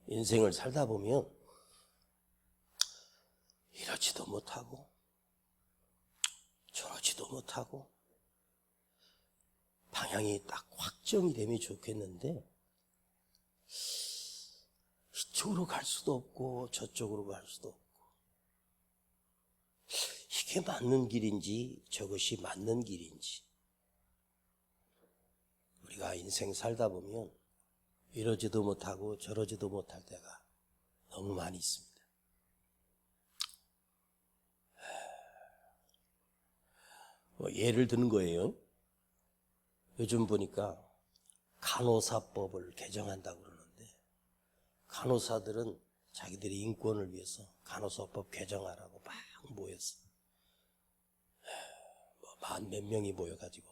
인생을 살다 보면 이러지도 못하고 저러지도 못하고 방향이 딱 확정이 되면 좋겠는데 이쪽으로 갈 수도 없고 저쪽으로 갈 수도 없고 이게 맞는 길인지 저것이 맞는 길인지 우리가 인생 살다 보면 이러지도 못하고 저러지도 못할 때가 너무 많이 있습니다. 예를 드는 거예요. 요즘 보니까 간호사법을 개정한다고 그러는데 간호사들은 자기들의 인권을 위해서 간호사법 개정하라고 막 모였어. 만 몇 명이 모여가지고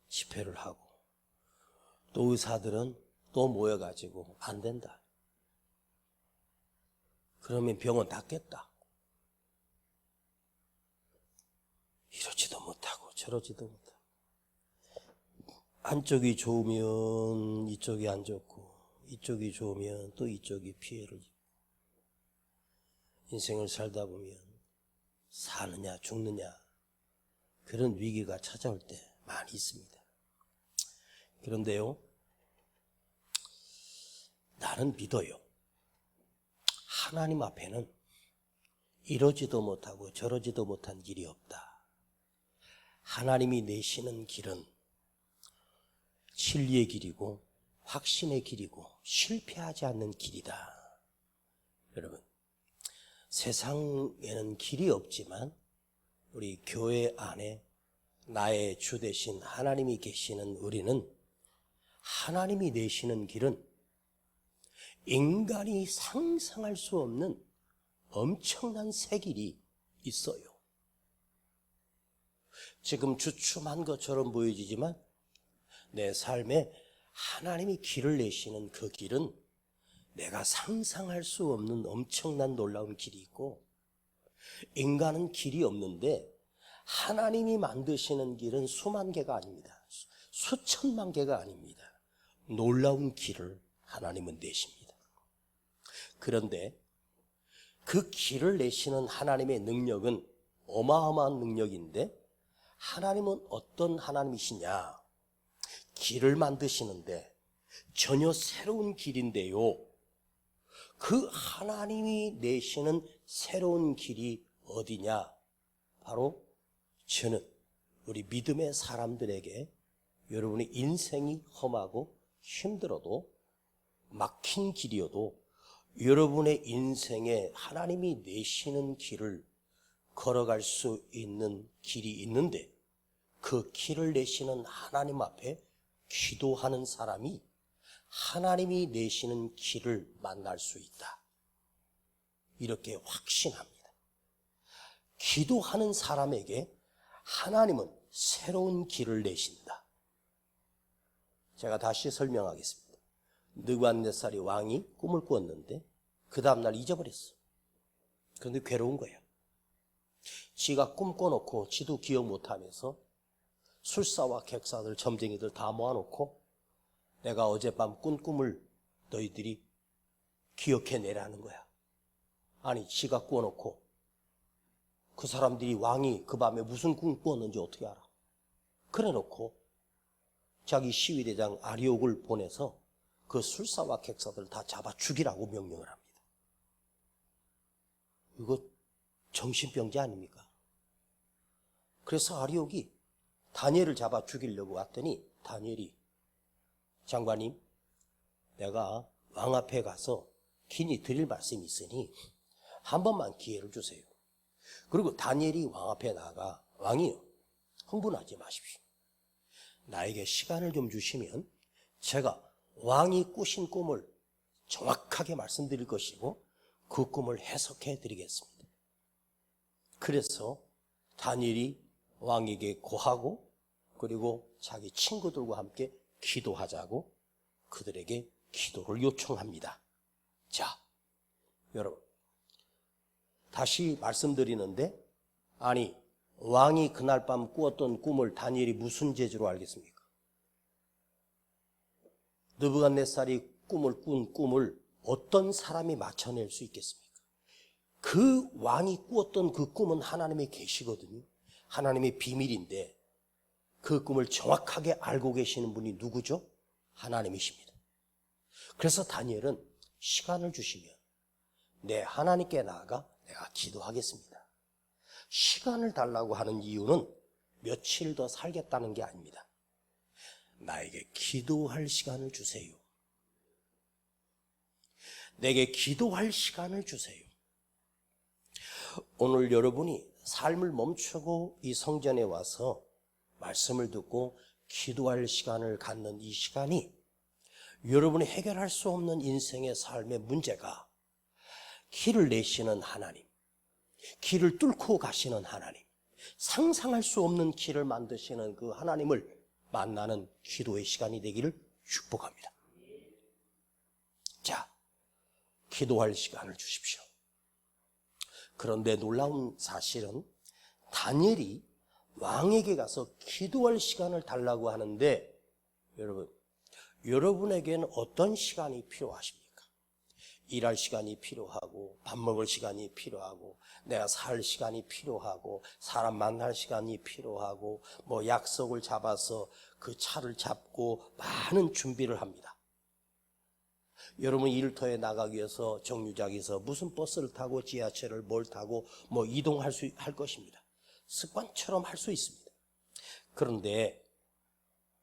집회를 하고 또 의사들은 또 모여가지고 안 된다. 그러면 병원 닫겠다. 이러지도 못하고 저러지도 못하고 한쪽이 좋으면 이쪽이 안 좋고 이쪽이 좋으면 또 이쪽이 피해를 입고 인생을 살다 보면 사느냐 죽느냐 그런 위기가 찾아올 때 많이 있습니다. 그런데요, 나는 믿어요. 하나님 앞에는 이러지도 못하고 저러지도 못한 길이 없다. 하나님이 내시는 길은 진리의 길이고 확신의 길이고 실패하지 않는 길이다. 여러분, 세상에는 길이 없지만 우리 교회 안에 나의 주 되신 하나님이 계시는 우리는 하나님이 내시는 길은 인간이 상상할 수 없는 엄청난 새 길이 있어요. 지금 주춤한 것처럼 보여지지만 내 삶에 하나님이 길을 내시는 그 길은 내가 상상할 수 없는 엄청난 놀라운 길이 있고 인간은 길이 없는데 하나님이 만드시는 길은 수만 개가 아닙니다. 수천만 개가 아닙니다. 놀라운 길을 하나님은 내십니다. 그런데 그 길을 내시는 하나님의 능력은 어마어마한 능력인데 하나님은 어떤 하나님이시냐? 길을 만드시는데 전혀 새로운 길인데요. 그 하나님이 내시는 새로운 길이 어디냐? 바로 저는 우리 믿음의 사람들에게 여러분의 인생이 험하고 힘들어도 막힌 길이어도 여러분의 인생에 하나님이 내시는 길을 걸어갈 수 있는 길이 있는데 그 길을 내시는 하나님 앞에 기도하는 사람이 하나님이 내시는 길을 만날 수 있다. 이렇게 확신합니다. 기도하는 사람에게 하나님은 새로운 길을 내신다. 제가 다시 설명하겠습니다. 느부갓네살이 왕이 꿈을 꾸었는데 그 다음날 잊어버렸어. 그런데 괴로운 거예요. 지가 꿈 꿔놓고 지도 기억 못하면서 술사와 객사들 점쟁이들 다 모아놓고 내가 어젯밤 꾼 꿈을 너희들이 기억해내라는 거야. 아니 지가 꾸어놓고 그 사람들이 왕이 그 밤에 무슨 꿈 꾸었는지 어떻게 알아? 그래놓고 자기 시위대장 아리옥을 보내서 그 술사와 객사들 다 잡아 죽이라고 명령을 합니다. 이거 정신병자 아닙니까? 그래서 아리옥이 다니엘을 잡아 죽이려고 왔더니 다니엘이 장관님, 내가 왕 앞에 가서 긴히 드릴 말씀이 있으니 한 번만 기회를 주세요. 그리고 다니엘이 왕 앞에 나가 왕이요, 흥분하지 마십시오. 나에게 시간을 좀 주시면 제가 왕이 꾸신 꿈을 정확하게 말씀드릴 것이고 그 꿈을 해석해 드리겠습니다. 그래서 다니엘이 왕에게 고하고 그리고 자기 친구들과 함께 기도하자고 그들에게 기도를 요청합니다. 자, 여러분 다시 말씀드리는데 아니 왕이 그날 밤 꾸었던 꿈을 다니엘이 무슨 재주로 알겠습니까? 느부갓네살이 꿈을 꾼 꿈을 어떤 사람이 맞춰낼 수 있겠습니까? 그 왕이 꾸었던 그 꿈은 하나님의 계시거든요. 하나님의 비밀인데 그 꿈을 정확하게 알고 계시는 분이 누구죠? 하나님이십니다. 그래서 다니엘은 시간을 주시면 내 하나님께 나아가 내가 기도하겠습니다. 시간을 달라고 하는 이유는 며칠 더 살겠다는 게 아닙니다. 나에게 기도할 시간을 주세요. 내게 기도할 시간을 주세요. 오늘 여러분이 삶을 멈추고 이 성전에 와서 말씀을 듣고 기도할 시간을 갖는 이 시간이 여러분이 해결할 수 없는 인생의 삶의 문제가 길을 내시는 하나님, 길을 뚫고 가시는 하나님, 상상할 수 없는 길을 만드시는 그 하나님을 만나는 기도의 시간이 되기를 축복합니다. 자, 기도할 시간을 주십시오. 그런데 놀라운 사실은 다니엘이 왕에게 가서 기도할 시간을 달라고 하는데 여러분에게는 어떤 시간이 필요하십니까? 일할 시간이 필요하고 밥 먹을 시간이 필요하고 내가 살 시간이 필요하고 사람 만날 시간이 필요하고 뭐 약속을 잡아서 그 차를 잡고 많은 준비를 합니다. 여러분 일터에 나가기 위해서 정류장에서 무슨 버스를 타고 지하철을 뭘 타고 뭐 이동할 할 것입니다. 습관처럼 할 수 있습니다. 그런데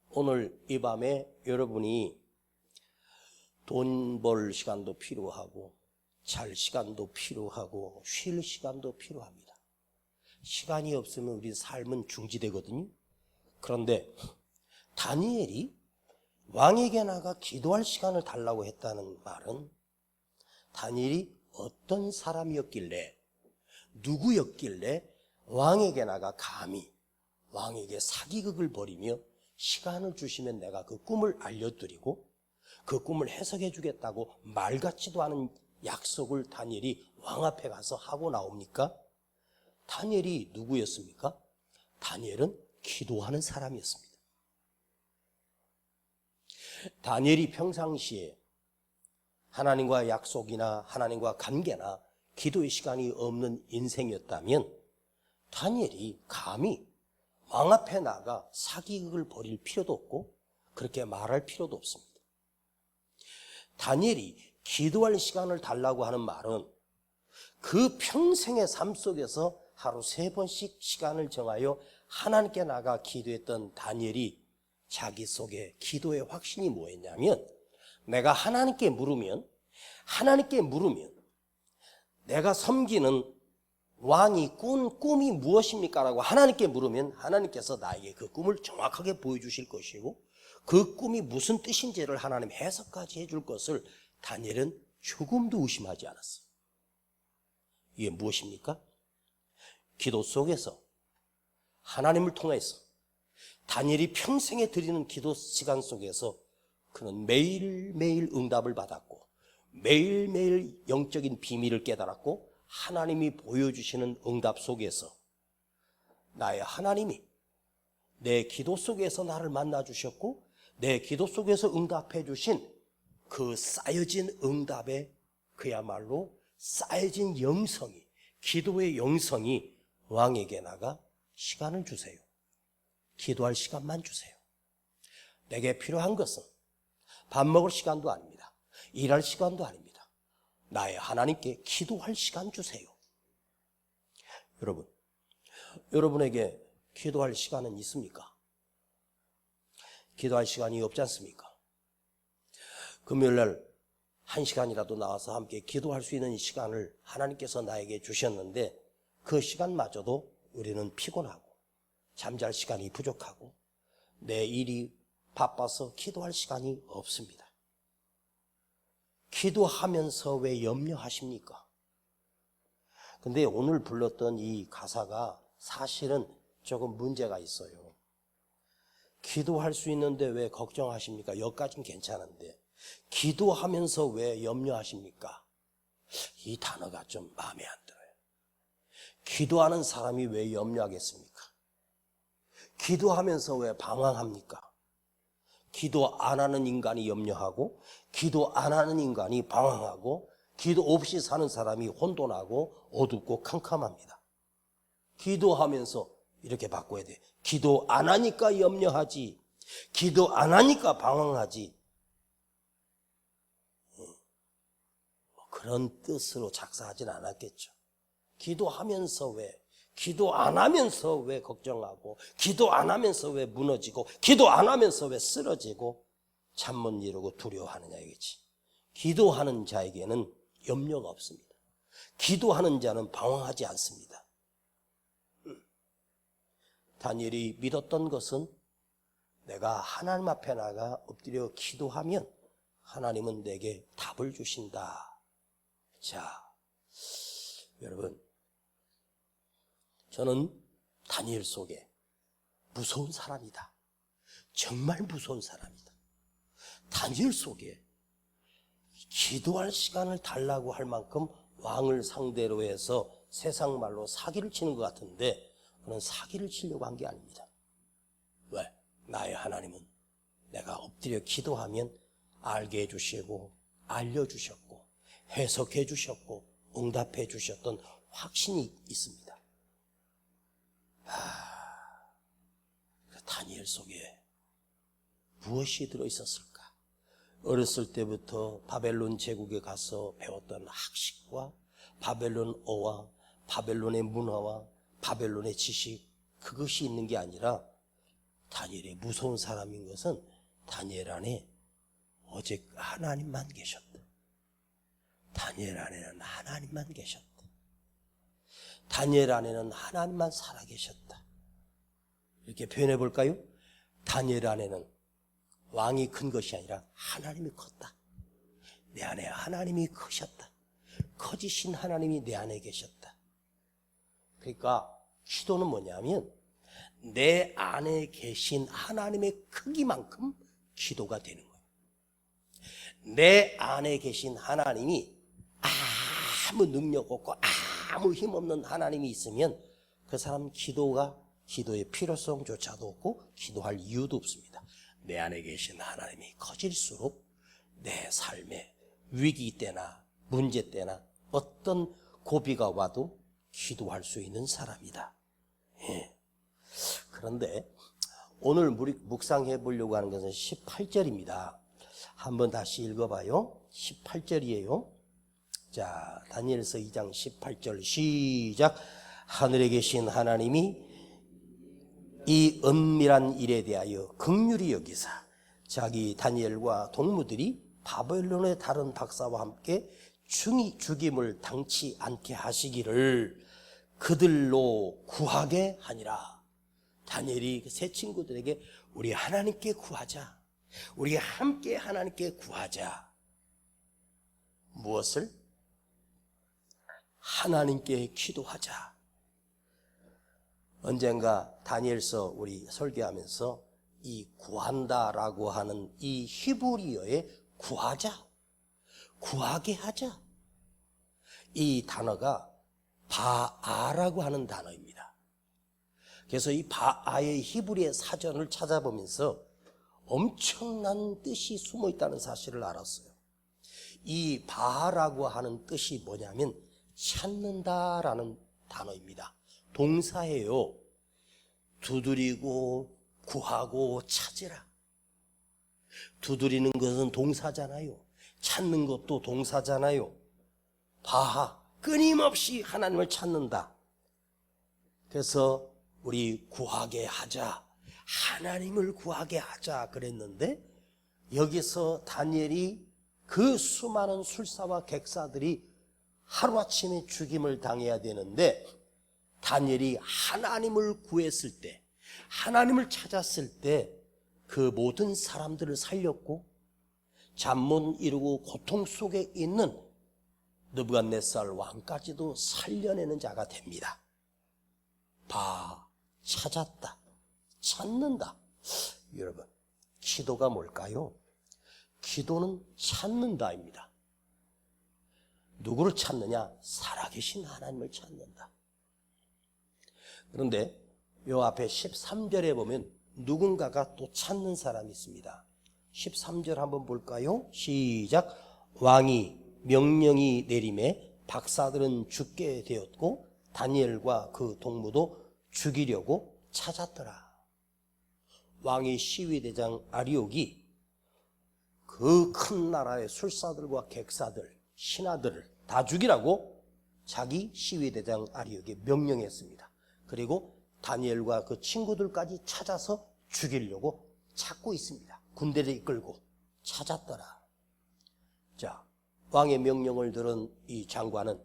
오늘 이 밤에 여러분이 돈 벌 시간도 필요하고 잘 시간도 필요하고 쉴 시간도 필요합니다. 시간이 없으면 우리 삶은 중지되거든요. 그런데 다니엘이 왕에게 나가 기도할 시간을 달라고 했다는 말은 다니엘이 어떤 사람이었길래 누구였길래 왕에게 나가 감히 왕에게 사기극을 벌이며 시간을 주시면 내가 그 꿈을 알려드리고 그 꿈을 해석해 주겠다고 말 같지도 않은 약속을 다니엘이 왕 앞에 가서 하고 나옵니까? 다니엘이 누구였습니까? 다니엘은 기도하는 사람이었습니다. 다니엘이 평상시에 하나님과 약속이나 하나님과 관계나 기도의 시간이 없는 인생이었다면 다니엘이 감히 왕 앞에 나가 사기극을 벌일 필요도 없고 그렇게 말할 필요도 없습니다. 다니엘이 기도할 시간을 달라고 하는 말은 그 평생의 삶 속에서 하루 3번씩 시간을 정하여 하나님께 나가 기도했던 다니엘이 자기 속에 기도의 확신이 뭐였냐면 내가 하나님께 물으면 내가 섬기는 왕이 꾼 꿈이 무엇입니까? 라고 하나님께 물으면 하나님께서 나에게 그 꿈을 정확하게 보여주실 것이고 그 꿈이 무슨 뜻인지를 하나님 해석까지 해줄 것을 다니엘은 조금도 의심하지 않았어요. 이게 무엇입니까? 기도 속에서 하나님을 통해서 다니엘이 평생에 드리는 기도 시간 속에서 그는 매일매일 응답을 받았고 매일매일 영적인 비밀을 깨달았고 하나님이 보여주시는 응답 속에서 나의 하나님이 내 기도 속에서 나를 만나주셨고 내 기도 속에서 응답해 주신 그 쌓여진 응답에 그야말로 쌓여진 영성이 기도의 영성이 왕에게 나가 시간을 주세요. 기도할 시간만 주세요. 내게 필요한 것은 밥 먹을 시간도 아닙니다. 일할 시간도 아닙니다. 나의 하나님께 기도할 시간 주세요. 여러분에게 기도할 시간은 있습니까? 기도할 시간이 없지 않습니까? 금요일날 1시간이라도 나와서 함께 기도할 수 있는 시간을 하나님께서 나에게 주셨는데 그 시간마저도 우리는 피곤하고 잠잘 시간이 부족하고 내 일이 바빠서 기도할 시간이 없습니다. 기도하면서 왜 염려하십니까? 근데 오늘 불렀던 이 가사가 사실은 조금 문제가 있어요. 기도할 수 있는데 왜 걱정하십니까? 여기까지는 괜찮은데 기도하면서 왜 염려하십니까? 이 단어가 좀 마음에 안 들어요. 기도하는 사람이 왜 염려하겠습니까? 기도하면서 왜 방황합니까? 기도 안 하는 인간이 염려하고 기도 안 하는 인간이 방황하고 기도 없이 사는 사람이 혼돈하고 어둡고 캄캄합니다. 기도하면서 이렇게 바꿔야 돼. 기도 안 하니까 염려하지. 기도 안 하니까 방황하지. 그런 뜻으로 작사하진 않았겠죠. 기도하면서 왜? 기도 안 하면서 왜 걱정하고, 기도 안 하면서 왜 무너지고, 기도 안 하면서 왜 쓰러지고, 잠 못 이루고 두려워하느냐 이거지. 기도하는 자에게는 염려가 없습니다. 기도하는 자는 방황하지 않습니다. 다니엘이 믿었던 것은 내가 하나님 앞에 나가 엎드려 기도하면 하나님은 내게 답을 주신다. 자, 여러분, 저는 다니엘 속에 무서운 사람이다. 정말 무서운 사람이다. 다니엘 속에 기도할 시간을 달라고 할 만큼 왕을 상대로 해서 세상 말로 사기를 치는 것 같은데, 그런 사기를 치려고 한 게 아닙니다. 왜? 나의 하나님은 내가 엎드려 기도하면 알게 해주시고 알려주셨고 해석해 주셨고 응답해 주셨던 확신이 있습니다. 다니엘 속에 무엇이 들어있었을까? 어렸을 때부터 바벨론 제국에 가서 배웠던 학식과 바벨론어와 바벨론의 문화와 바벨론의 지식, 그것이 있는 게 아니라 다니엘이 무서운 사람인 것은 다니엘 안에 오직 하나님만 계셨다. 다니엘 안에는 하나님만 계셨다. 다니엘 안에는 하나님만 살아계셨다. 이렇게 표현해 볼까요? 다니엘 안에는 왕이 큰 것이 아니라 하나님이 컸다. 내 안에 하나님이 크셨다. 커지신 하나님이 내 안에 계셨다. 그러니까 기도는 뭐냐면 내 안에 계신 하나님의 크기만큼 기도가 되는 거예요. 내 안에 계신 하나님이 아무 능력 없고 아무 힘 없는 하나님이 있으면 그 사람 기도의 필요성조차도 없고 기도할 이유도 없습니다. 내 안에 계신 하나님이 커질수록 내 삶에 위기 때나 문제 때나 어떤 고비가 와도 기도할 수 있는 사람이다. 예. 그런데 오늘 묵상해 보려고 하는 것은 18절입니다. 한번 다시 읽어봐요. 18절이에요. 자, 다니엘서 2장 18절 시작. 하늘에 계신 하나님이 이 은밀한 일에 대하여 긍휼히 여기사 자기 다니엘과 동무들이 바벨론의 다른 박사와 함께 죽임을 당치 않게 하시기를 그들로 구하게 하니라. 다니엘이 세 친구들에게 우리 하나님께 구하자. 우리 함께 하나님께 구하자. 무엇을? 하나님께 기도하자. 언젠가 다니엘서 우리 설교하면서 이 구한다라고 하는 이 히브리어의 구하자, 구하게 하자, 이 단어가 바아라고 하는 단어입니다. 그래서 이 바아의 히브리의 사전을 찾아보면서 엄청난 뜻이 숨어 있다는 사실을 알았어요. 이 바아라고 하는 뜻이 뭐냐면 찾는다라는 단어입니다. 동사예요. 두드리고 구하고 찾으라. 두드리는 것은 동사잖아요. 찾는 것도 동사잖아요. 바하, 끊임없이 하나님을 찾는다. 그래서 우리 구하게 하자, 하나님을 구하게 하자 그랬는데, 여기서 다니엘이 그 수많은 술사와 객사들이 하루아침에 죽임을 당해야 되는데, 다니엘이 하나님을 구했을 때, 하나님을 찾았을 때 그 모든 사람들을 살렸고 잠 못 이루고 고통 속에 있는 느부갓네살 왕까지도 살려내는 자가 됩니다. 찾았다, 찾는다. 여러분, 기도가 뭘까요? 기도는 찾는다입니다. 누구를 찾느냐? 살아계신 하나님을 찾는다. 그런데 요 앞에 13절에 보면 누군가가 또 찾는 사람이 있습니다. 13절 한번 볼까요? 시작. 왕이 명령이 내림에 박사들은 죽게 되었고 다니엘과 그 동무도 죽이려고 찾았더라. 왕의 시위대장 아리옥이 그 큰 나라의 술사들과 객사들, 신하들을 다 죽이라고 자기 시위대장 아리옥이 명령했습니다. 그리고 다니엘과 그 친구들까지 찾아서 죽이려고 찾고 있습니다. 군대를 이끌고 찾았더라. 자, 왕의 명령을 들은 이 장관은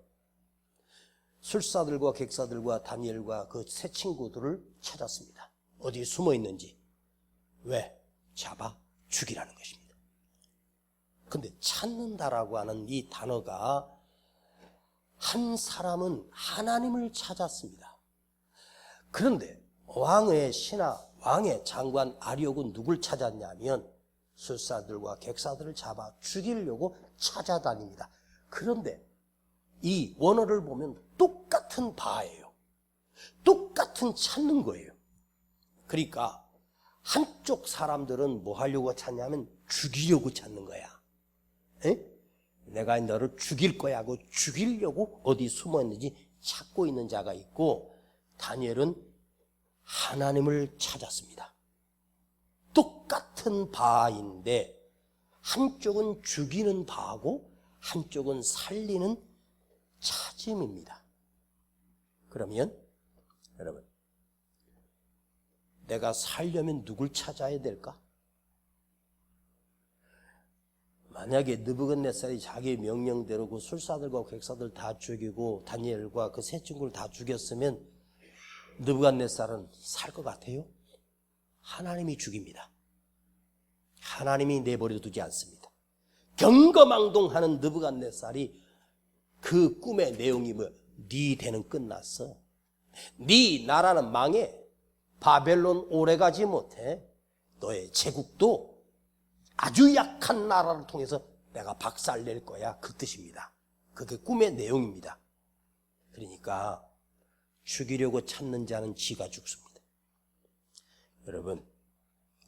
술사들과 객사들과 다니엘과 그 세 친구들을 찾았습니다. 어디 숨어 있는지. 왜? 잡아 죽이라는 것입니다. 근데 찾는다라고 하는 이 단어가 한 사람은 하나님을 찾았습니다. 그런데 왕의 신하, 왕의 장관 아리옥은 누굴 찾았냐면 술사들과 객사들을 잡아 죽이려고 찾아다닙니다. 그런데 이 원어를 보면 똑같은 바예요. 똑같은 찾는 거예요. 그러니까 한쪽 사람들은 뭐 하려고 찾냐면 죽이려고 찾는 거야. 에? 내가 너를 죽일 거야 하고 죽이려고 어디 숨어 있는지 찾고 있는 자가 있고, 다니엘은 하나님을 찾았습니다. 똑같은 바인데 한쪽은 죽이는 바하고 한쪽은 살리는 찾음입니다. 그러면 여러분, 내가 살려면 누굴 찾아야 될까? 만약에 느부갓네살이 자기 명령대로 그 술사들과 객사들 다 죽이고 다니엘과 그 세 친구를 다 죽였으면 느부갓네살은 살 것 같아요? 하나님이 죽입니다. 하나님이 내버려 두지 않습니다. 경거망동하는 느부갓네살이 그 꿈의 내용이 뭐야? 네 대는 끝났어. 네 나라는 망해. 바벨론 오래가지 못해. 너의 제국도 아주 약한 나라를 통해서 내가 박살낼 거야. 그 뜻입니다. 그게 꿈의 내용입니다. 그러니까 죽이려고 찾는 자는 지가 죽습니다. 여러분,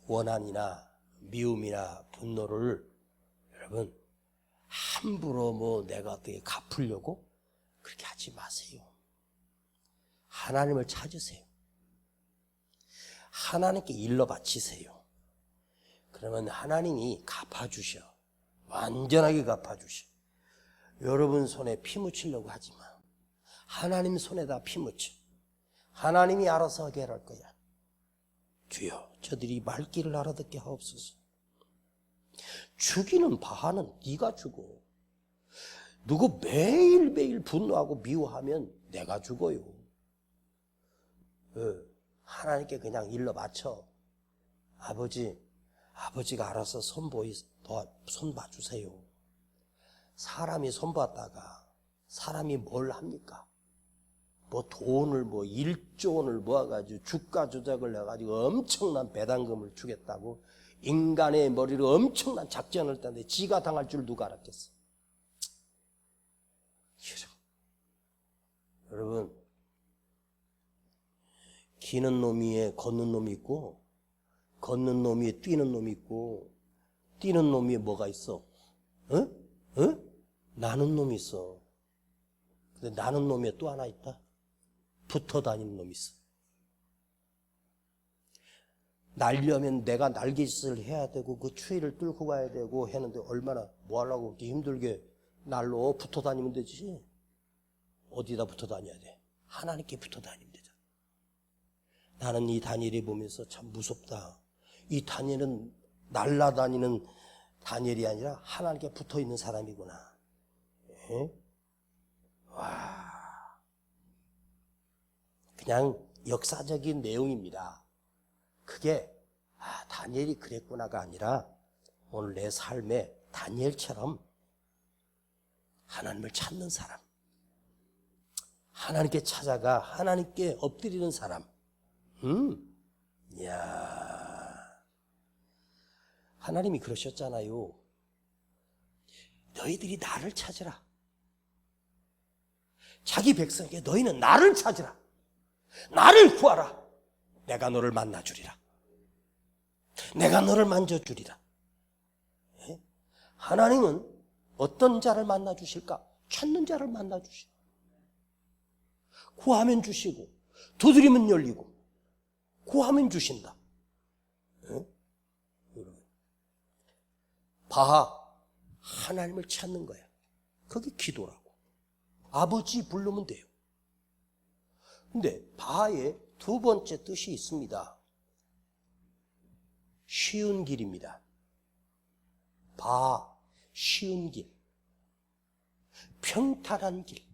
원한이나 미움이나 분노를 여러분 함부로 뭐 내가 어떻게 갚으려고 그렇게 하지 마세요. 하나님을 찾으세요. 하나님께 일러 바치세요. 그러면 하나님이 갚아주셔. 완전하게 갚아주셔. 여러분 손에 피 묻히려고 하지 마. 하나님 손에다 피 묻혀. 하나님이 알아서 하게 할 거야. 주여, 저들이 말귀를 알아듣게 하옵소서. 죽이는 바하는 네가 죽어. 누구 매일매일 분노하고 미워하면 내가 죽어요. 하나님께 그냥 일러 바쳐. 아버지가 알아서 손 봐주세요. 사람이 손 봤다가 사람이 뭘 합니까? 뭐 돈을 1조 원을 모아가지고 주가 조작을 해가지고 엄청난 배당금을 주겠다고 인간의 머리로 엄청난 작전을 했는데 지가 당할 줄 누가 알았겠어? 여러분, 기는 놈이 위에 걷는 놈이 있고, 걷는 놈 위에 뛰는 놈이 있고, 뛰는 놈 위에 뭐가 있어? 나는 놈이 있어. 근데 나는 놈 위에 또 하나 있다. 붙어 다니는 놈이 있어. 날려면 내가 날개짓을 해야 되고 그 추위를 뚫고 가야 되고 했는데 얼마나 뭐 하려고 그렇게 힘들게 날로 붙어 다니면 되지. 어디다 붙어 다녀야 돼? 하나님께 붙어 다니면 되잖아. 나는 이 다니엘이 보면서 참 무섭다. 이 다니엘은 날아다니는 다니엘이 아니라 하나님께 붙어 있는 사람이구나. 에? 와, 그냥 역사적인 내용입니다. 그게 다니엘이 그랬구나가 아니라 오늘 내 삶에 다니엘처럼 하나님을 찾는 사람, 하나님께 찾아가 하나님께 엎드리는 사람. 이야, 하나님이 그러셨잖아요. 너희들이 나를 찾으라. 자기 백성에게 너희는 나를 찾으라. 나를 구하라. 내가 너를 만나주리라. 내가 너를 만져주리라. 하나님은 어떤 자를 만나 주실까? 찾는 자를 만나 주시고, 구하면 주시고, 두드리면 열리고, 구하면 주신다. 응? 바하, 하나님을 찾는 거야. 그게 기도라고. 아버지 부르면 돼요. 근데 바하의 두 번째 뜻이 있습니다. 쉬운 길입니다. 바하, 쉬운 길, 평탄한 길.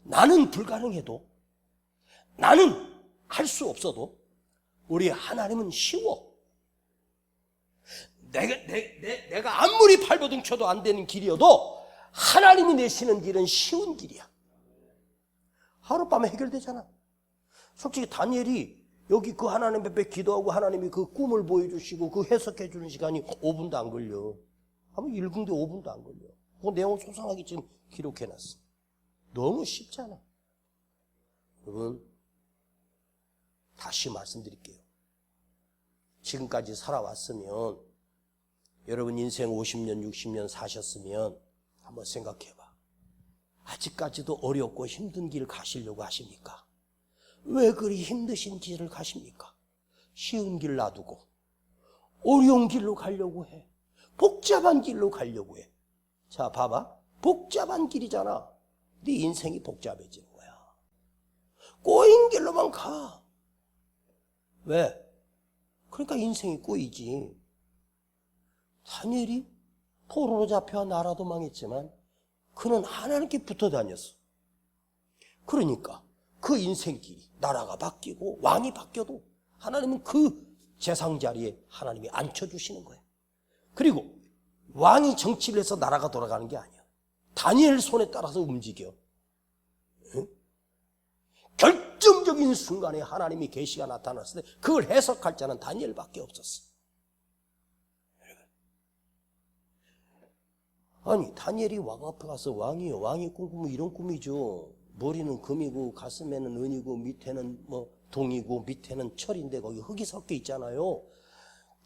나는 불가능해도, 나는 할 수 없어도 우리 하나님은 쉬워. 내가 아무리 발버둥 쳐도 안 되는 길이어도 하나님이 내시는 길은 쉬운 길이야. 하룻밤에 해결되잖아. 솔직히 다니엘이 여기 그 하나님 앞에 기도하고 하나님이 그 꿈을 보여주시고 그 해석해 주는 시간이 5분도 안 걸려. 한번 읽은 게 5분도 안 걸려. 그 내용을 소상하게 지금 기록해놨어. 너무 쉽잖아. 여러분, 다시 말씀드릴게요. 지금까지 살아왔으면, 여러분 인생 50년, 60년 사셨으면 한번 생각해봐. 아직까지도 어렵고 힘든 길 가시려고 하십니까? 왜 그리 힘드신 길을 가십니까? 쉬운 길 놔두고 어려운 길로 가려고 해. 복잡한 길로 가려고 해. 자, 봐봐. 복잡한 길이잖아. 네 인생이 복잡해지는 거야. 꼬인 길로만 가. 왜? 그러니까 인생이 꼬이지. 다니엘이 포로로 잡혀 나라도 망했지만 그는 하나님께 붙어 다녔어. 그러니까 그 인생길이 나라가 바뀌고 왕이 바뀌어도 하나님은 그 재상 자리에 하나님이 앉혀주시는 거야. 그리고 왕이 정치를 해서 나라가 돌아가는 게 아니야. 다니엘 손에 따라서 움직여. 응? 결정적인 순간에 하나님이 계시가 나타났을 때 그걸 해석할 자는 다니엘밖에 없었어. 아니, 다니엘이 왕 앞에 가서 왕이요, 왕이 꿈꾸면 이런 꿈이죠. 머리는 금이고 가슴에는 은이고 밑에는 동이고 밑에는 철인데 거기 흙이 섞여 있잖아요.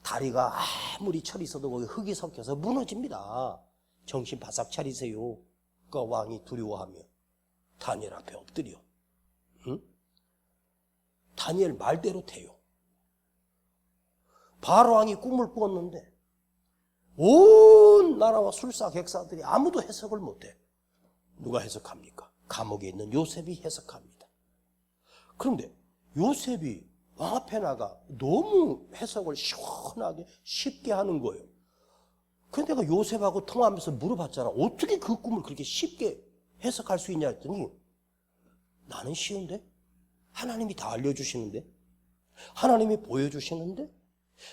다리가 아무리 철이 있어도 거기 흙이 섞여서 무너집니다. 정신 바싹 차리세요. 그러니까 왕이 두려워하며 다니엘 앞에 엎드려. 응? 다니엘 말대로 돼요. 바로 왕이 꿈을 꾸었는데 온 나라와 술사 객사들이 아무도 해석을 못해. 누가 해석합니까? 감옥에 있는 요셉이 해석합니다. 그런데 요셉이 왕 앞에 나가 너무 해석을 시원하게 쉽게 하는 거예요. 그래서 내가 요셉하고 통화하면서 물어봤잖아. 어떻게 그 꿈을 그렇게 쉽게 해석할 수 있냐 했더니 나는 쉬운데? 하나님이 다 알려주시는데? 하나님이 보여주시는데?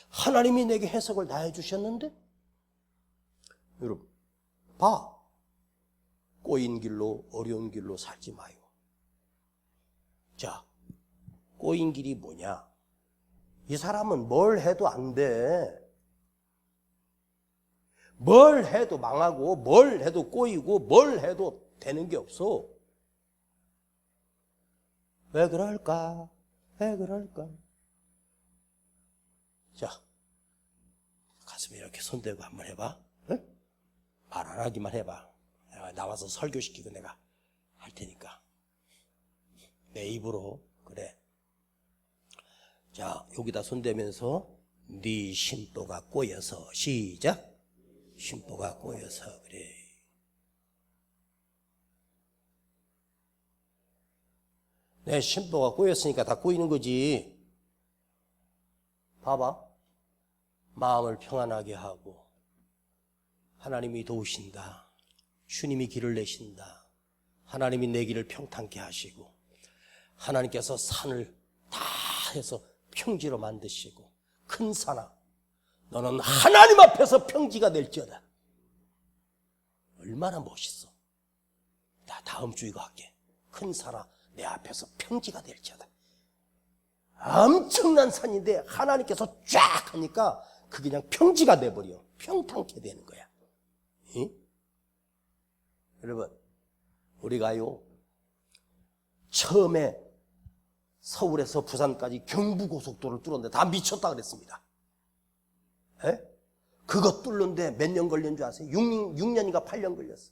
하나님이 내게 해석을 다 해주셨는데? 여러분, 봐. 꼬인 길로, 어려운 길로 살지 마요. 자, 꼬인 길이 뭐냐? 이 사람은 뭘 해도 안 돼. 뭘 해도 망하고, 뭘 해도 꼬이고, 뭘 해도 되는 게 없어. 왜 그럴까? 왜 그럴까? 자, 가슴에 이렇게 손대고 한번 해봐. 응? 말 안 하기만 해봐. 나와서 설교시키고 내가 할 테니까. 내 입으로. 그래. 자, 여기다 손대면서 네 심보가 꼬여서. 시작. 심보가 꼬여서. 그래. 내 심보가 꼬였으니까 다 꼬이는 거지. 봐봐. 마음을 평안하게 하고 하나님이 도우신다. 주님이 길을 내신다. 하나님이 내 길을 평탄케 하시고 하나님께서 산을 다 해서 평지로 만드시고 큰 산아 너는 하나님 앞에서 평지가 될지어다. 얼마나 멋있어. 나 다음 주 이거 할게. 큰 산아 내 앞에서 평지가 될지어다. 엄청난 산인데 하나님께서 쫙 하니까 그게 그냥 평지가 돼버려. 평탄케 되는 거야. 응? 여러분, 우리가요, 처음에 서울에서 부산까지 경부고속도로를 뚫었는데 다 미쳤다 그랬습니다. 에? 그거 뚫는데 몇 년 걸린 줄 아세요? 6년인가 8년 걸렸어.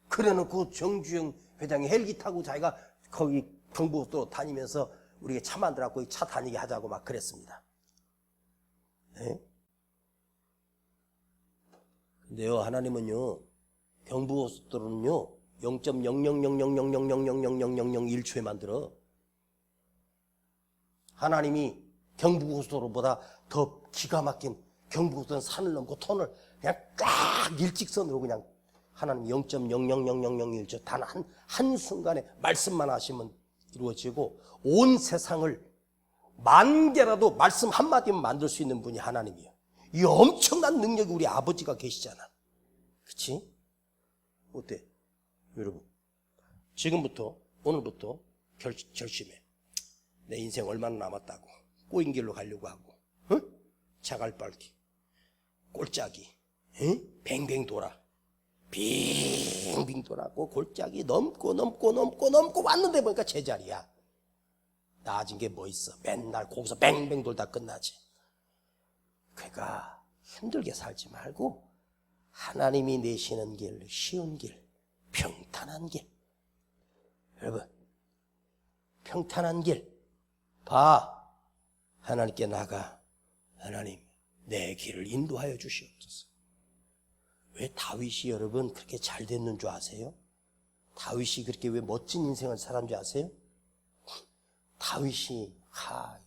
그래놓고 정주영 회장이 헬기 타고 자기가 거기 경부고속도로 다니면서 우리가 차 만들어갖고 차 다니게 하자고 막 그랬습니다. 네? 근데요, 하나님은요, 경부고속도로는요, 0.0000000000001초에 만들어. 하나님이 경부고속도로보다 더 기가 막힌 경부고속도로는 산을 넘고 터널 그냥 쫙 일직선으로 그냥 하나님 0.0000001초 단 한 순간에 말씀만 하시면 이루어지고 온 세상을 만 개라도 말씀 한마디면 만들 수 있는 분이 하나님이에요. 이 엄청난 능력이 우리 아버지가 계시잖아. 그치? 어때? 여러분, 지금부터, 오늘부터 결심해. 내 인생 얼마나 남았다고. 꼬인 길로 가려고 하고, 응? 자갈밟기, 꼴짜기, 응? 뱅뱅 돌아. 빙빙 돌아고 골짜기 넘고 왔는데 보니까 제자리야. 나아진 게 뭐 있어? 맨날 거기서 뱅뱅 돌다 끝나지. 그러니까 힘들게 살지 말고 하나님이 내시는 길, 쉬운 길, 평탄한 길. 여러분, 평탄한 길 봐. 하나님께 나가. 하나님, 내 길을 인도하여 주시옵소서. 왜 다윗이 여러분 그렇게 잘 됐는 줄 아세요? 다윗이 그렇게 왜 멋진 인생을 살았는 줄 아세요? 다윗이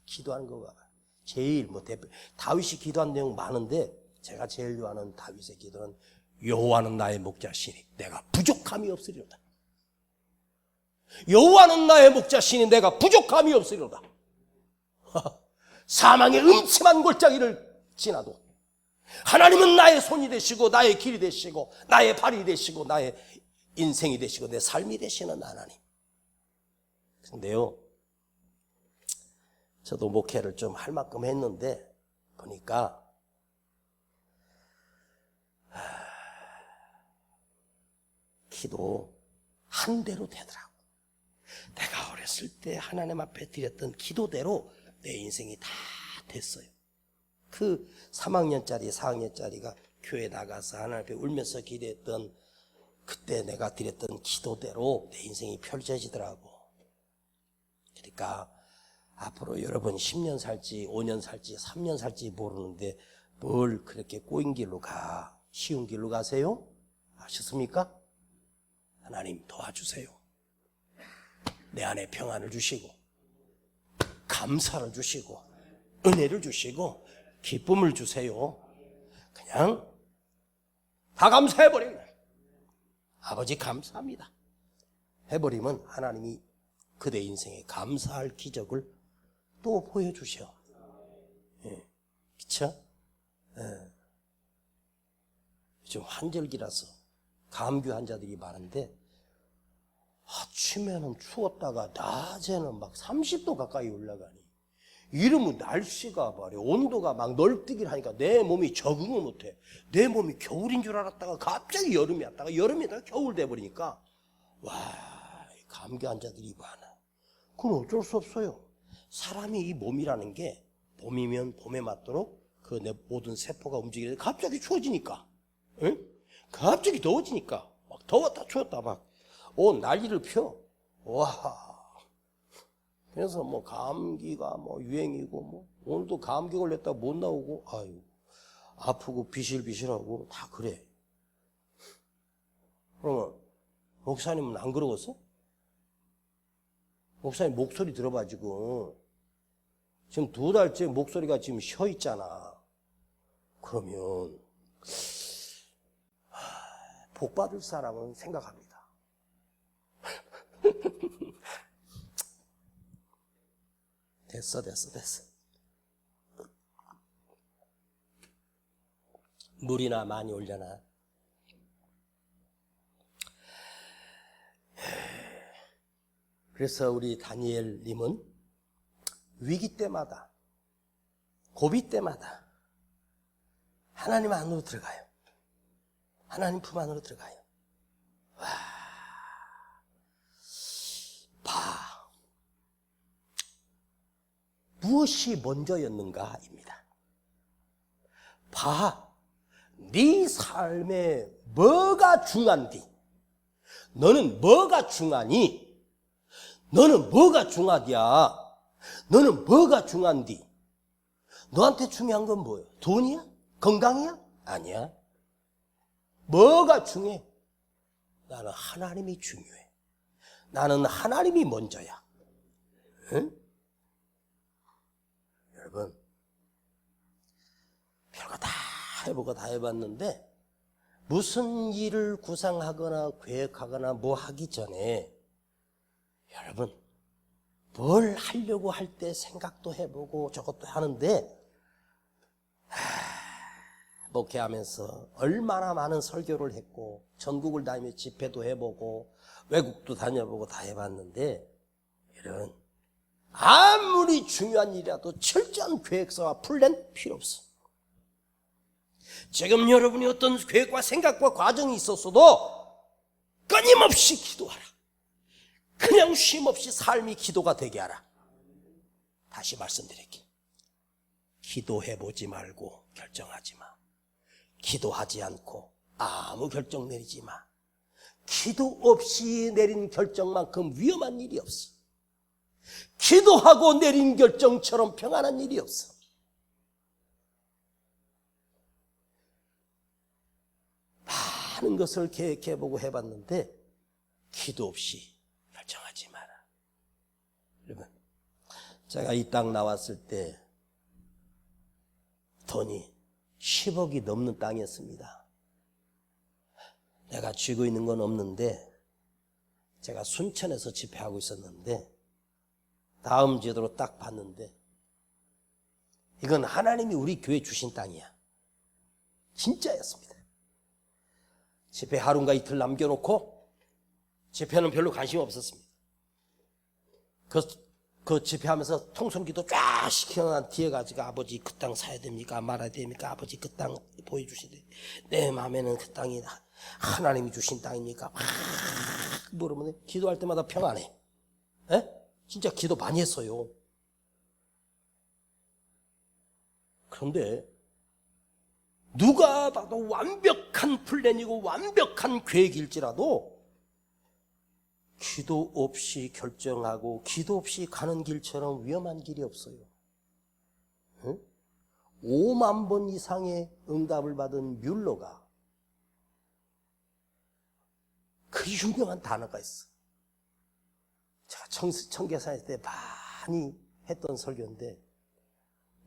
기도하는 거 봐. 제일 대표 다윗이 기도한 내용 많은데 제가 제일 좋아하는 다윗의 기도는 여호와는 나의 목자시니 내가 부족함이 없으리로다. 여호와는 나의 목자시니 내가 부족함이 없으리로다. 사망의 음침한 골짜기를 지나도 하나님은 나의 손이 되시고 나의 길이 되시고 나의 발이 되시고 나의 인생이 되시고 내 삶이 되시는 하나님. 근데요, 저도 목회를 좀 할 만큼 했는데 보니까 기도 한 대로 되더라고. 내가 어렸을 때 하나님 앞에 드렸던 기도대로 내 인생이 다 됐어요. 그 3학년짜리 4학년짜리가 교회 나가서 하나님 앞에 울면서 기도했던 그때 내가 드렸던 기도대로 내 인생이 펼쳐지더라고. 그러니까 앞으로 여러분 10년 살지 5년 살지 3년 살지 모르는데 뭘 그렇게 꼬인 길로 가. 쉬운 길로 가세요? 아셨습니까? 하나님 도와주세요. 내 안에 평안을 주시고 감사를 주시고 은혜를 주시고 기쁨을 주세요. 그냥 다 감사해버리면 아버지 감사합니다 해버리면 하나님이 그대 인생에 감사할 기적을 또 보여주셔. 예, 그쵸? 예. 요즘 환절기라서 감기 환자들이 많은데 아침에는 추웠다가 낮에는 막 30도 가까이 올라가니 이러면 날씨가 말이야 온도가 막 널뛰기를 하니까 내 몸이 적응을 못해. 내 몸이 겨울인 줄 알았다가 갑자기 여름이 왔다가 여름에다가 겨울 돼버리니까 와, 감기 환자들이 많아. 그건 어쩔 수 없어요. 사람이 이 몸이라는 게 봄이면 봄에 맞도록 그 내 모든 세포가 움직이는데 갑자기 추워지니까, 응? 갑자기 더워지니까 막 더웠다 추웠다 막 난리를 펴. 와. 그래서 뭐 감기가 뭐 유행이고 뭐 오늘도 감기 걸렸다 못 나오고 아유 아프고 비실비실하고 다 그래. 그러면 목사님은 안 그러겠어? 목사님 목소리 들어봐. 지금 2달째 목소리가 지금 쉬어 있잖아. 그러면 복 받을 사람은 생각합니다. 됐어. 물이나 많이 올려놔. 그래서 우리 다니엘님은 위기 때마다 고비 때마다 하나님 안으로 들어가요. 하나님 품 안으로 들어가요. 와, 봐. 무엇이 먼저였는가입니다. 봐. 네 삶에 뭐가 중요한디? 너는 뭐가 중요하니? 너는 뭐가 중요하디야? 너는 뭐가 중요한디? 너한테 중요한 건 뭐야? 돈이야? 건강이야? 아니야. 뭐가 중요해? 나는 하나님이 중요해. 나는 하나님이 먼저야. 응? 여러분, 별거 다 해보고 다 해봤는데 무슨 일을 구상하거나 계획하거나 뭐 하기 전에 여러분 뭘 하려고 할 때 생각도 해보고 저것도 하는데 목회하면서 얼마나 많은 설교를 했고 전국을 다니며 집회도 해보고 외국도 다녀보고 다 해봤는데 이런 아무리 중요한 일이라도 철저한 계획서와 플랜 필요 없어. 지금 여러분이 어떤 계획과 생각과 과정이 있었어도 끊임없이 기도하라. 그냥 쉼없이 삶이 기도가 되게 하라. 다시 말씀드릴게요. 기도해보지 말고 결정하지 마. 기도하지 않고 아무 결정 내리지 마. 기도 없이 내린 결정만큼 위험한 일이 없어. 기도하고 내린 결정처럼 평안한 일이 없어. 많은 것을 계획해보고 해봤는데 기도 없이 결정하지 마라. 여러분, 제가 이 땅 나왔을 때 돈이 10억이 넘는 땅이었습니다. 내가 쥐고 있는 건 없는데 제가 순천에서 집회하고 있었는데 다음 제도로 딱 봤는데 이건 하나님이 우리 교회 주신 땅이야. 진짜였습니다. 집회 하루인가 이틀 남겨놓고 집회는 별로 관심 없었습니다. 그 집회하면서 통성기도 쫙 시켜난 뒤에 가지고 아버지 그 땅 사야 됩니까? 말아야 됩니까? 아버지 그 땅 보여주시대. 내 마음에는 그 땅이 하나님이 주신 땅이니까 막 물으면 기도할 때마다 평안해. 에? 진짜 기도 많이 했어요. 그런데 누가 봐도 완벽한 플랜이고 완벽한 계획일지라도 기도 없이 결정하고 기도 없이 가는 길처럼 위험한 길이 없어요. 응? 5만 번 이상의 응답을 받은 뮬러가 그 유명한 단어가 있어. 제가 청계산에 때 많이 했던 설교인데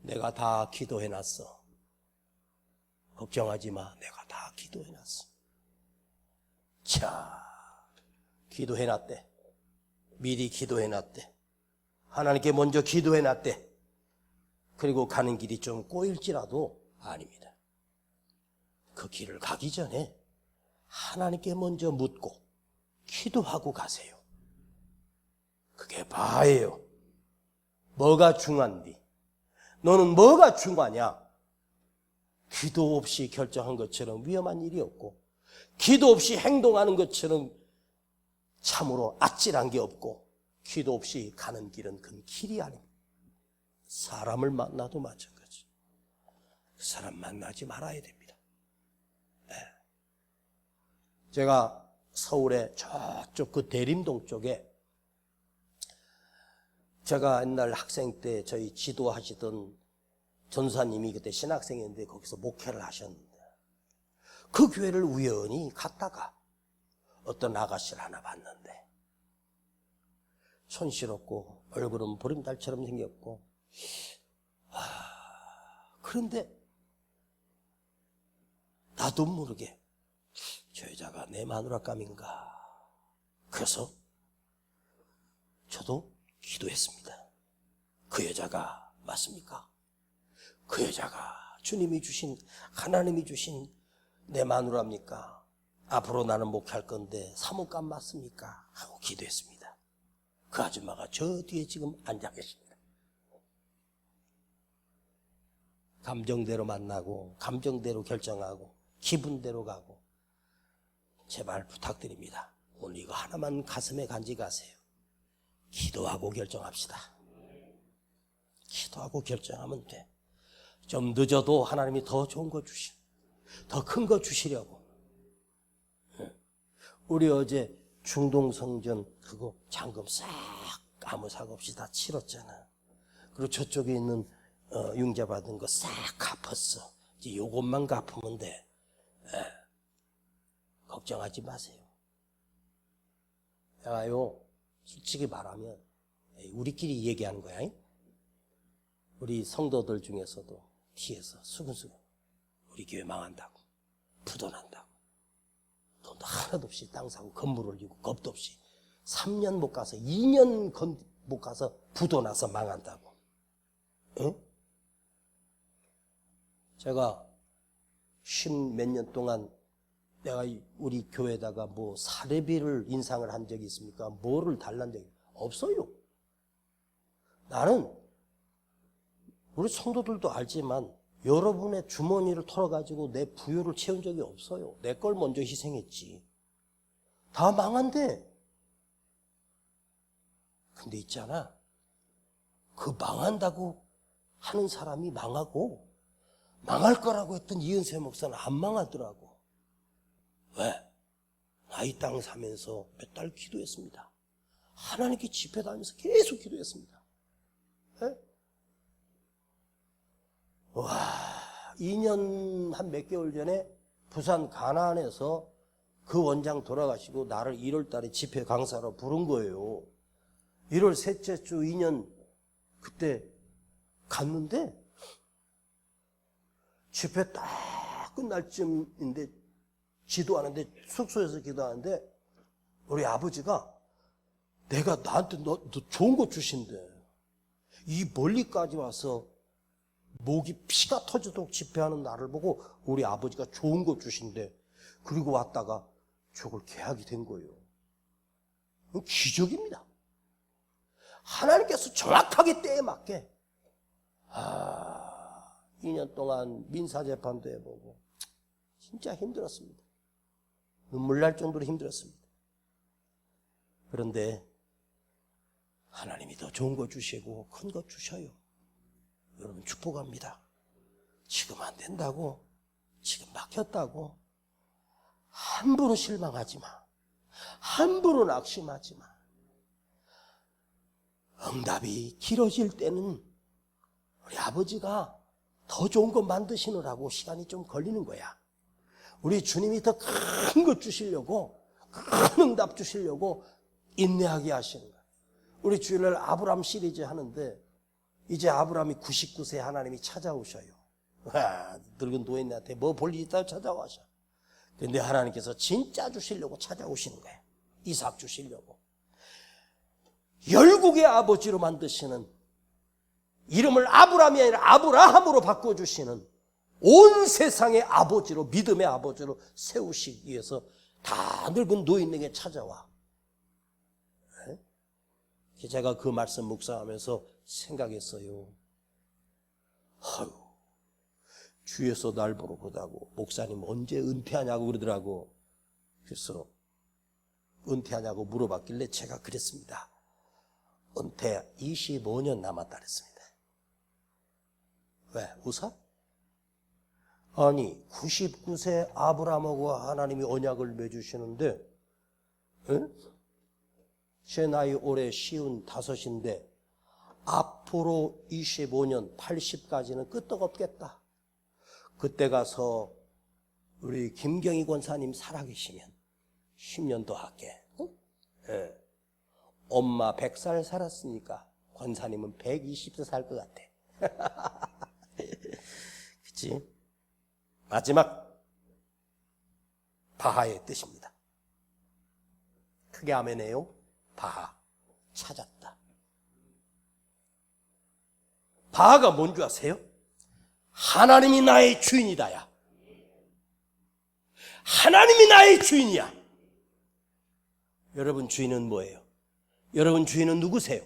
내가 다 기도해놨어. 걱정하지 마. 내가 다 기도해놨어. 자, 기도해놨대. 미리 기도해놨대. 하나님께 먼저 기도해놨대. 그리고 가는 길이 좀 꼬일지라도 아닙니다. 그 길을 가기 전에 하나님께 먼저 묻고 기도하고 가세요. 그게 바예요. 뭐가 중요한디? 너는 뭐가 중요하냐? 기도 없이 결정한 것처럼 위험한 일이 없고 기도 없이 행동하는 것처럼 참으로 아찔한 게 없고 기도 없이 가는 길은 그 길이 아닙니다. 사람을 만나도 마찬가지. 그 사람 만나지 말아야 됩니다. 네. 제가 서울의 저쪽 그 대림동 쪽에 제가 옛날 학생 때 저희 지도하시던 전사님이 그때 신학생이었는데 거기서 목회를 하셨는데 그 교회를 우연히 갔다가 어떤 아가씨를 하나 봤는데 촌스럽고 얼굴은 보름달처럼 생겼고 그런데 나도 모르게 저 여자가 내 마누라감인가. 그래서 저도 기도했습니다. 그 여자가 맞습니까? 그 여자가 주님이 주신 하나님이 주신 내 마누라입니까? 앞으로 나는 목회할 건데 사모감 맞습니까? 하고 기도했습니다. 그 아줌마가 저 뒤에 지금 앉아 계십니다. 감정대로 만나고 감정대로 결정하고 기분대로 가고 제발 부탁드립니다. 오늘 이거 하나만 가슴에 간직하세요. 기도하고 결정합시다. 기도하고 결정하면 돼. 좀 늦어도 하나님이 더 좋은 거 더 큰 거 주시려고. 우리 어제 중동성전 그거 잔금 싹 아무 사고 없이 다 치렀잖아. 그리고 저쪽에 있는 융자 받은 거 싹 갚았어. 이제 요것만 갚으면 돼. 걱정하지 마세요. 내가요, 솔직히 말하면 우리끼리 얘기하는 거야. 우리 성도들 중에서도 뒤에서 수근수근 우리 교회 망한다고, 부도난다고, 돈도 하나도 없이 땅 사고 건물 올리고 겁도 없이 3년 못 가서 2년 못 가서 부도나서 망한다고. 응? 제가 10몇 년 동안 내가 우리 교회에다가 뭐 사례비를 인상을 한 적이 있습니까? 뭐를 달란 적이 없어요. 나는 우리 성도들도 알지만 여러분의 주머니를 털어가지고 내 부요를 채운 적이 없어요. 내 걸 먼저 희생했지. 다 망한데. 근데 있잖아. 그 망한다고 하는 사람이 망하고 망할 거라고 했던 이은세 목사는 안 망하더라고. 왜? 나 이 땅 사면서 몇 달 기도했습니다. 하나님께 집회 다니면서 계속 기도했습니다. 네? 와, 2년 한 몇 개월 전에 부산 가나안에서 그 원장 돌아가시고 나를 1월 달에 집회 강사로 부른 거예요. 1월 셋째 주 2년 그때 갔는데 집회 딱 끝날 쯤인데 기도하는데 숙소에서 기도하는데 우리 아버지가 내가 나한테 너 좋은 거 주신대. 이 멀리까지 와서 목이 피가 터지도록 집회하는 나를 보고 우리 아버지가 좋은 거 주신대. 그리고 왔다가 저걸 계약이 된 거예요. 이건 기적입니다. 하나님께서 정확하게 때에 맞게 2년 동안 민사재판도 해보고 진짜 힘들었습니다. 눈물 날 정도로 힘들었습니다. 그런데 하나님이 더 좋은 거 주시고 큰 거 주셔요. 여러분 축복합니다. 지금 안 된다고, 지금 막혔다고 함부로 실망하지 마. 함부로 낙심하지 마. 응답이 길어질 때는 우리 아버지가 더 좋은 거 만드시느라고 시간이 좀 걸리는 거야. 우리 주님이 더 큰 것 주시려고, 큰 응답 주시려고 인내하게 하시는 거야. 우리 주일날 아브람 시리즈 하는데 이제 아브람이 99세 하나님이 찾아오셔요. 늙은 노인한테 뭐 볼 일 있다고 찾아와셔. 근데 하나님께서 진짜 주시려고 찾아오시는 거예요. 이삭 주시려고. 열국의 아버지로 만드시는, 이름을 아브람이 아니라 아브라함으로 바꿔주시는 온 세상의 아버지로, 믿음의 아버지로 세우시기 위해서 다 늙은 노인에게 찾아와. 제가 그 말씀 묵상하면서 생각했어요. 아유, 주에서 날 보러 보다고 목사님 언제 은퇴하냐고 그러더라고. 그래서 은퇴하냐고 물어봤길래 제가 그랬습니다. 은퇴 25년 남았다 그랬습니다. 왜? 웃어? 아니 99세 아브라함하고 하나님이 언약을 맺으시는데 제 나이 올해 55인데 앞으로 25년 80까지는 끄떡없겠다. 그때 가서 우리 김경희 권사님 살아계시면 10년 더 할게. 네. 엄마 100살 살았으니까 권사님은 120세 살 것 같아. 그치? 마지막 바하의 뜻입니다. 크게 아멘해요. 바하, 찾았다. 바하가 뭔지 아세요? 하나님이 나의 주인이다야. 하나님이 나의 주인이야. 여러분 주인은 뭐예요? 여러분 주인은 누구세요?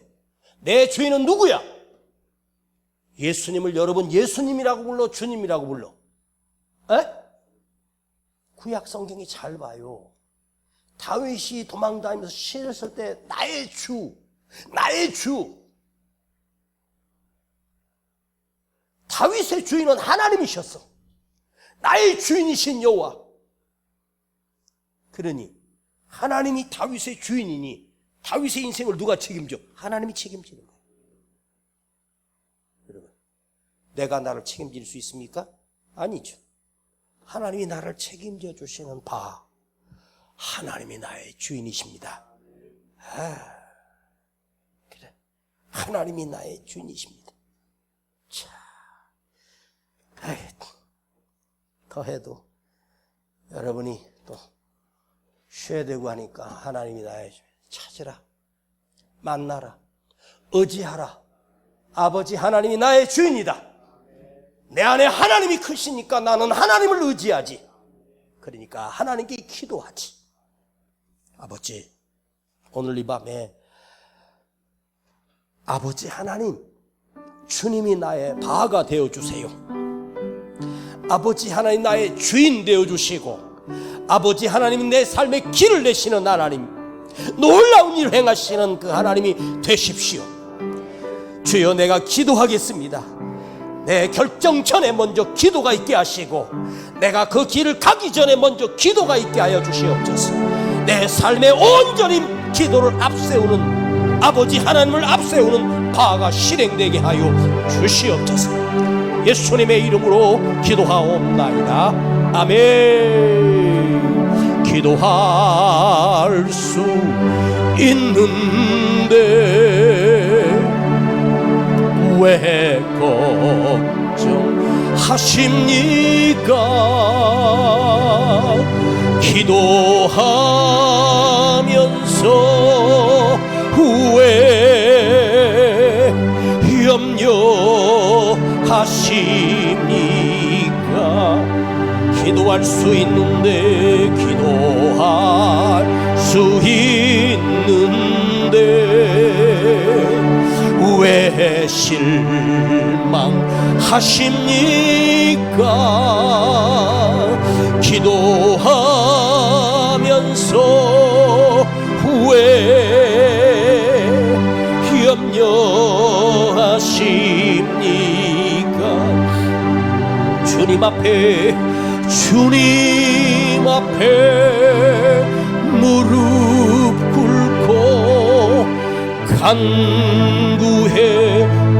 내 주인은 누구야? 예수님을 여러분 예수님이라고 불러, 주님이라고 불러. 에? 구약 성경이 잘 봐요. 다윗이 도망다니면서 시했을 때 나의 주, 나의 주. 다윗의 주인은 하나님이셨어. 나의 주인이신 여호와. 그러니 하나님이 다윗의 주인이니 다윗의 인생을 누가 책임져? 하나님이 책임지는 거예요. 여러분, 내가 나를 책임질 수 있습니까? 아니죠. 하나님이 나를 책임져 주시는 바, 하나님이 나의 주인이십니다. 그래, 하나님이 나의 주인이십니다. 자, 더해도 여러분이 또 쉬어야 되고 하니까 하나님이 나의 주인, 찾으라, 만나라, 의지하라. 아버지 하나님이 나의 주인이다. 내 안에 하나님이 크시니까 나는 하나님을 의지하지. 그러니까 하나님께 기도하지. 아버지, 오늘 이 밤에 아버지 하나님, 주님이 나의 바가 되어주세요. 아버지 하나님 나의 주인 되어주시고, 아버지 하나님 내 삶의 길을 내시는 하나님, 놀라운 일 행하시는 그 하나님이 되십시오. 주여, 내가 기도하겠습니다. 내 결정 전에 먼저 기도가 있게 하시고, 내가 그 길을 가기 전에 먼저 기도가 있게 하여 주시옵소서. 내 삶에 온전히 기도를 앞세우는, 아버지 하나님을 앞세우는 바가 실행되게 하여 주시옵소서. 예수님의 이름으로 기도하옵나이다. 아멘. 기도할 수 있는데 왜 걱정하십니까? 기도하면서 왜 염려하십니까? 기도할 수 있는데, 기도할 수 있는데 왜 실망하십니까? 기도하면서 왜 염려하십니까? 주님 앞에 무릎 꿇고 간구해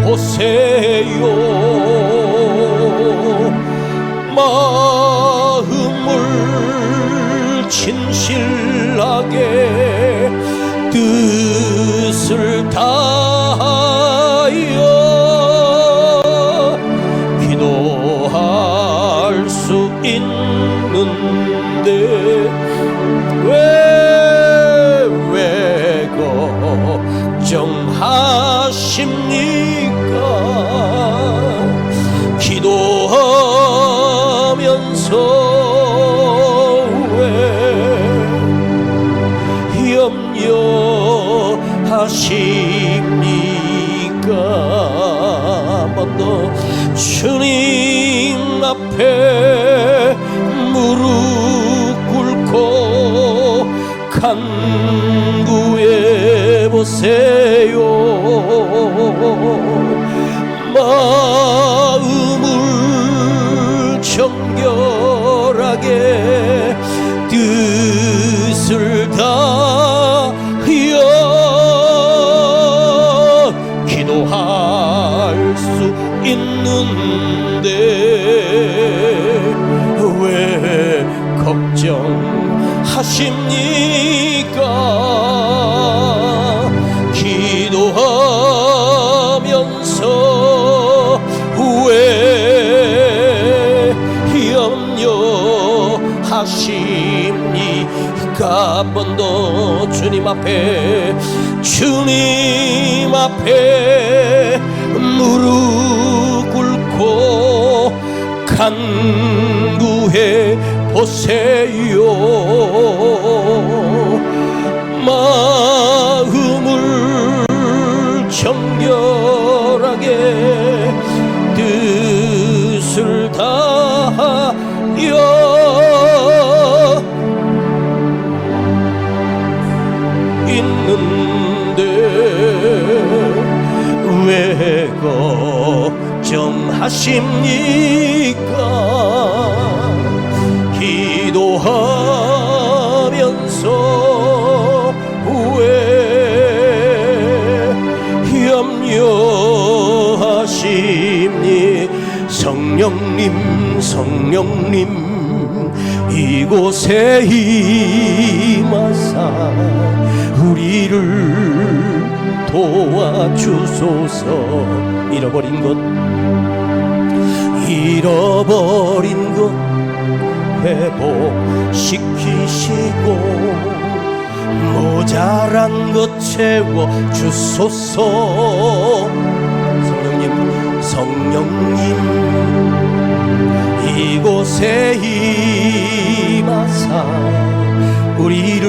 보세요. 마음을 진실하게 뜻을 다하여 기도할 수 있는데 왜 걱정하십니까? 기도하면서 왜 염려하십니까? 먼저 주님 앞에 무릎 꿇고 간구해 보세요. 마음을 정결하게 뜻을 다하여 기도할 수 있는데 왜 걱정하십니까? 기도하면서 왜 염려하십니까? 한 번 더 주님 앞에 무릎 꿇고 간구해 보세요. 마음을 정결하게 뜻을 다하여 있는데 왜 걱정하십니까? 기도하면서 왜 염려하십니 성령님 성령님 이곳에 임하사 우리를 도와주소서. 잃어버린 것 회복시키시고 모자란 것 채워주소서. 성령님 이곳에 임하사 우리를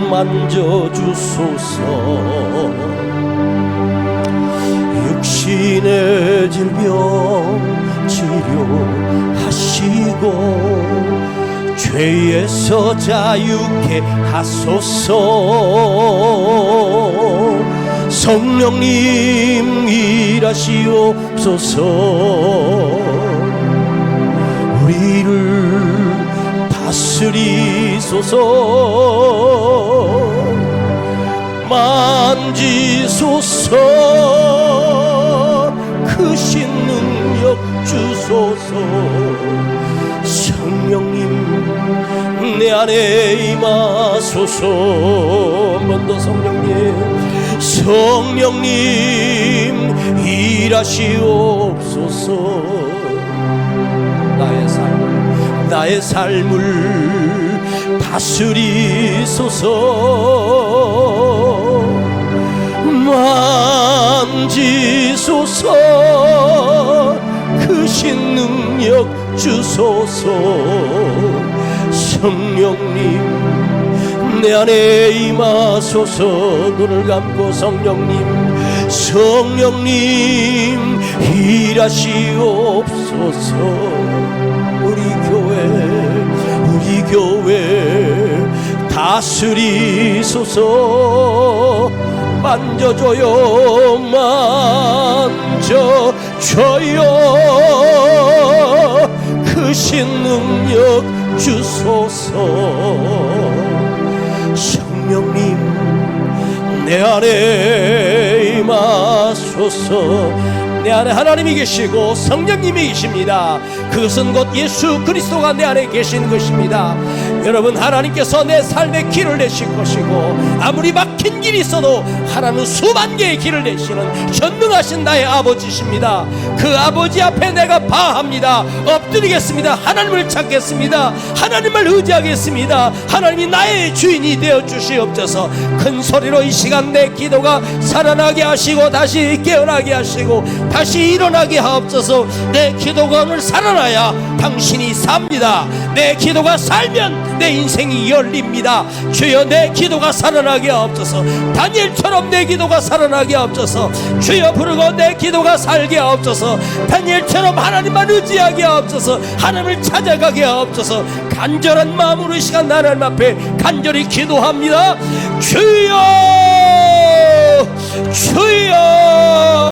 만져주소서. 육신의 질병 치료하시고 죄에서 자유케 하소서. 성령님 일하시옵소서. 우리를 다스리소서. 만지소서. 크신 능력 주소서. 성령님 내 안에 임하소서. 한 번 더 성령님, 성령님 일하시옵소서. 나의 삶을 다스리소서. 만지소서. 크신 능력 주소서. 성령님 내 안에 임하소서. 눈을 감고 성령님, 성령님 일하시옵소서. 우리 교회 다스리소서. 만져줘요, 만져줘요. 크신 능력 주소서. 성령님 내 안에 임하소서. 내 안에 하나님이 계시고 성령님이 계십니다. 그것은 곧 예수 그리스도가 내 안에 계신 것입니다. 여러분, 하나님께서 내 삶에 길을 내실 것이고, 아무리 막힌 길이 있어도 하나님은 수만 개의 길을 내시는 전능하신 나의 아버지십니다. 그 아버지 앞에 내가 바합니다. 엎드리겠습니다. 하나님을 찾겠습니다. 하나님을 의지하겠습니다. 하나님이 나의 주인이 되어 주시옵소서. 큰 소리로 이 시간 내 기도가 살아나게 하시고 다시 깨어나게 하시고 다시 일어나게 하옵소서. 내 기도가 오늘 살아나야 당신이 삽니다. 내 기도가 살면 내 인생이 열립니다. 주여, 내 기도가 살아나게 하옵소서. 다니엘처럼 내 기도가 살아나게 하옵소서. 주여, 부르고 내 기도가 살게 하옵소서. 다니엘처럼 하나님만 의지하게 하옵소서. 하나님을 찾아가게 하옵소서. 간절한 마음으로 이 시간 하나님 앞에 간절히 기도합니다. 주여, 주여.